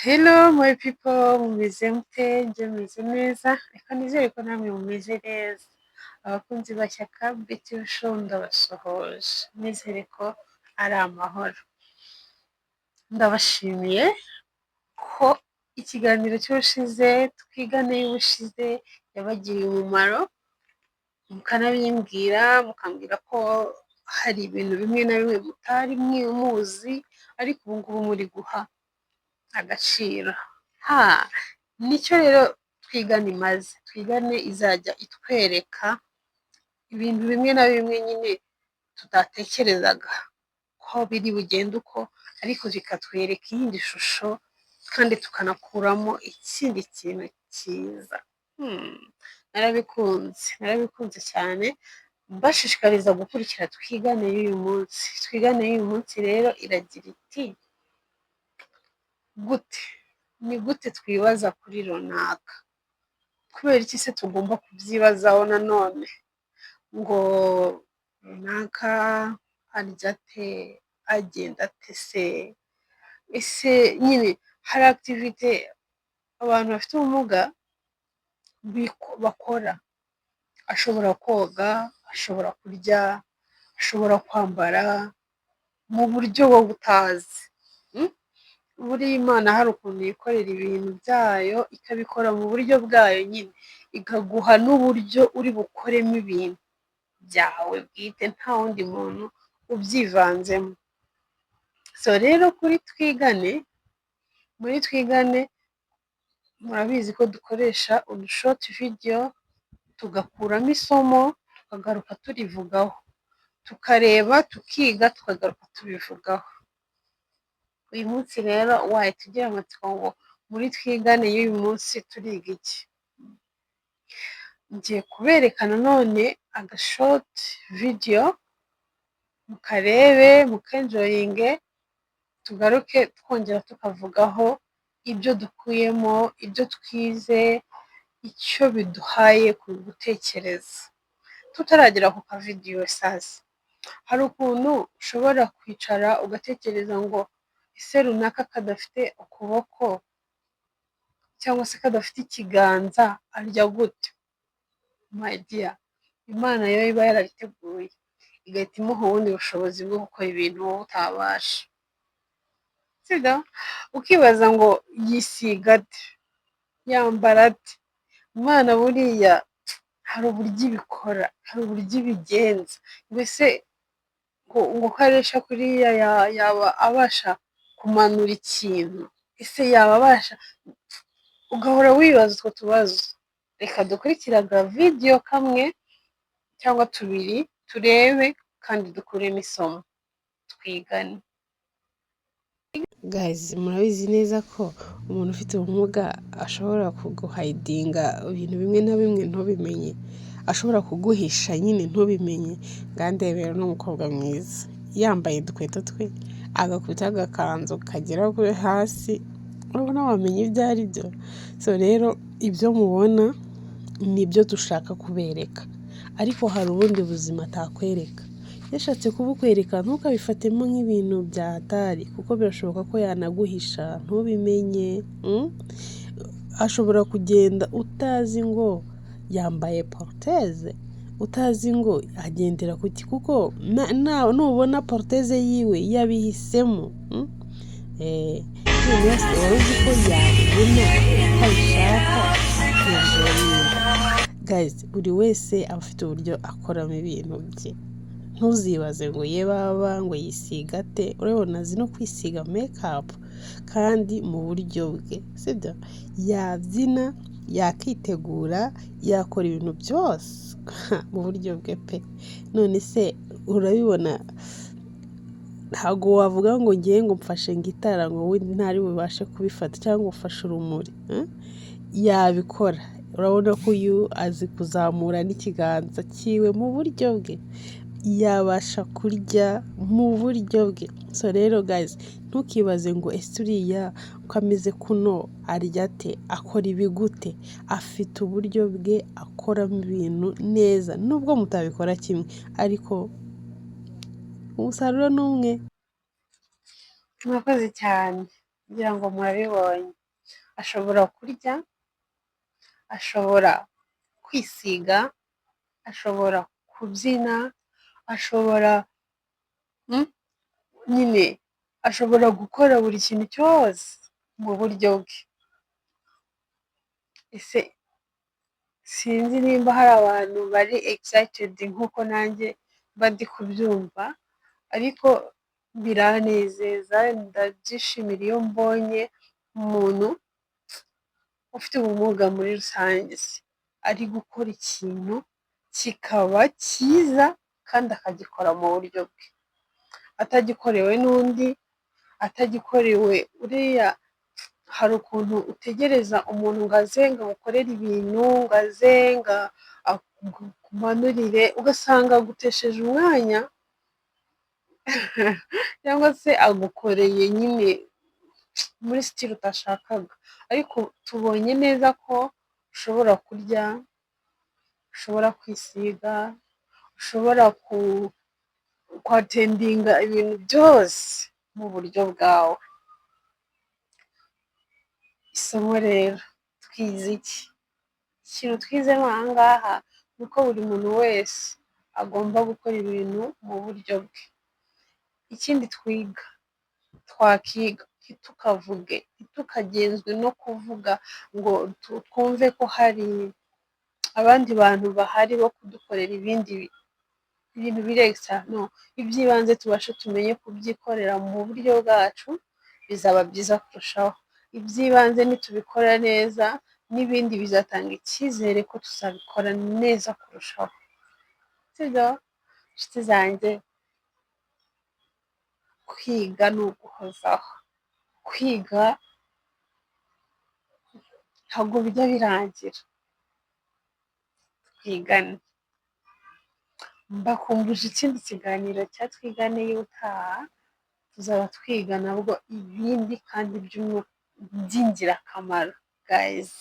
Hello my people, mumeze mute? Njye meze neza, reka nizere ko namwe mumeze neza. Abakunzi ba Shyaka Betty Show ndabasuhuje, nizere ko ari amahoro. Ndabashimiye ko ikiganiro cy'ubushize twigane y'ubushize yabagiriye umumaro, mukanabimbwira mukambwira ko hari ibintu bimwe na bimwe mutari muzi ariko ubu ngubu muri guha agaciro. Nicyo rero twigane imaze. Twigane izajya itwereka ibintu bimwe na bimwe nyine tutatekerezaga ko biri bugende uko, ariko bikatwereka iyindi shusho kandi tukanakuramo ikindi kintu cyiza. Narabikunze cyane, mbashishikariza gukurikira twigane y'uyu munsi. Twigane y'uyu munsi rero iragira iti ni gute twibaza kuri runaka? Kubera iki se tugomba kubyibazaho nanone ngo runaka arya ate, agenda ate se? Ese nyine hari activite abantu bafite ubumuga bakora. Ashobora koga, ashobora kurya, ashobora kwambara mu buryo wowe utazi. Buriya Imana hari ukuntu yikorera ibintu byayo ikabikora mu buryo bwayo nyine, ikaguha n'uburyo uri bukoremo ibintu byawe bwite nta wundi muntu ubyivanzemo. So rero muri twigane murabizi ko dukoresha udushoti video tugakuramo isomo tukagaruka turivugaho, tukareba tukiga tukagaruka tubivugaho. Uyu munsi rero wahita ugira amatsiko ngo muri twigane y'uyu munsi turiga iki? Ngiye kubereka nanone agashoti video mukarebe mukenjoyinge, tugaruke twongera tukavugaho ibyo dukuyemo, ibyo twize, icyo biduhaye ku gutekereza. Tutaragera ku kavidiyo sasa, hari ukuntu ushobora kwicara ugatekereza ngo ese runaka kadafite ukuboko cyangwa se kadafite ikiganza arya gute? My dear, Imana yo iba yarabiteguye igahita imuha ubundi bushobozi bwo gukora ibintu wowe utabasha. Sibyo? Ukibaza ngo yisiga ate, yambara ate? Imana buriya hari uburyo ibikora, hari uburyo ibigenza. Mbese ngo karesha kuriya yaba abasha kumanura ikintu? Ese yaba abasha? Ugahora wibaza utwo tubazo. Reka dukurikire agavidiyo kamwe cyangwa tubiri turebe kandi dukuremo isomo, twigane. Guys, murabizi neza ko umuntu ufite ubumuga ashobora kuguhayidinga ibintu bimwe na bimwe ntubimenye, ashobora kuguhisha nyine ntubimenye. Ngandebera n'umukobwa mwiza yambaye udukweto twe, agakubita agakanzu kagera kuri hasi, urabona wamenya ibyo ari byo. So rero ibyo mubona nibyo dushaka kubereka, ariko hari ubundi buzima atakwereka. Yashatse kubukwereka ntukabifatemo nk'ibintu bya hatari, kuko birashoboka ko yanaguhisha ntubimenye. Ashobora kugenda utazi ngo yambaye porteze, utazi ngo agendera kuki, kuko nubona porteze yiwe yabihisemo. Wese wari uzi ko yabibona utabishaka akenjoyinga. Guys, buri wese aba afite uburyo akoramo ibintu bye. Ntuzibaze ngo ye baba ngo yisiga ate. Urabona azi no kwisiga makeup kandi mu buryo bwe, sibyo? Yabyina, yakitegura, yakora ibintu byose mu buryo bwe pe. None se urabibona, ntabwo wavuga ngo ngiye ngo mfashe gitara ngo ntari bubashe kubifata, cyangwa ufashe urumuri. Yabikora. Urabona ko uyu azi kuzamura n'ikiganza cyiwe mu buryo bwe, yabasha kurya mu buryo bwe. So rero guys, ntukibaze ngo ese uriya uko ameze kuno arya ate, akora ibi gute. Afite uburyo bwe akoramo ibintu neza, nubwo mutabikora kimwe ariko umusaruro ni umwe. Murakoze cyane. ngira ngo murabibonye, ashobora kurya, ashobora kwisiga, ashobora kubyina, ashobora nyine ashobora gukora buri kintu cyose mu buryo bwe. Ese sinzi nimba hari abantu bari excited nk'uko nanjye mba ndi kubyumva, ariko biranezeza, ndabyishimira iyo mbonye umuntu ufite ubumuga muri rusange ari gukora ikintu kikaba cyiza kandi akagikora mu buryo bwe, atagikorewe n'undi, atagikorewe uriya. Hari ukuntu utegereza umuntu ngo aze ngo agukorere ibintu, ngo aze ngo akumanurire, ugasanga agutesheje umwanya cyangwa se agukoreye nyine muri sitire utashakaga, ariko tubonye neza ko ushobora kurya, ushobora kwisiga, ushobora kwatendinga ibintu byose mu buryo bwawe. Isomo rero twize iki? Ikintu twizemo aha ngaha ni uko buri muntu wese agomba gukora ibintu mu buryo bwe. Ikindi twakiga ntitukavuge, ntitukagenzwe no kuvuga ngo twumve ko hari abandi bantu bahari bo kudukorera ibindi ibintu biri extra, no, iby'ibanze tubashe tumenye kubyikorera mu buryo bwacu, bizaba byiza kurushaho. Iby'ibanze nitubikora neza, n'ibindi bizatanga icyizere ko tuzabikora neza kurushaho. Sibyo nshuti zanjye? Kwiga ni uguhozaho, kwiga ntabwo bijya birangira, twigane. Mbakumbuje ikindi kiganiro cya Twigane y'ubutaha, tuzaba twiga nabwo ibindi kandi by'ingirakamaro guys.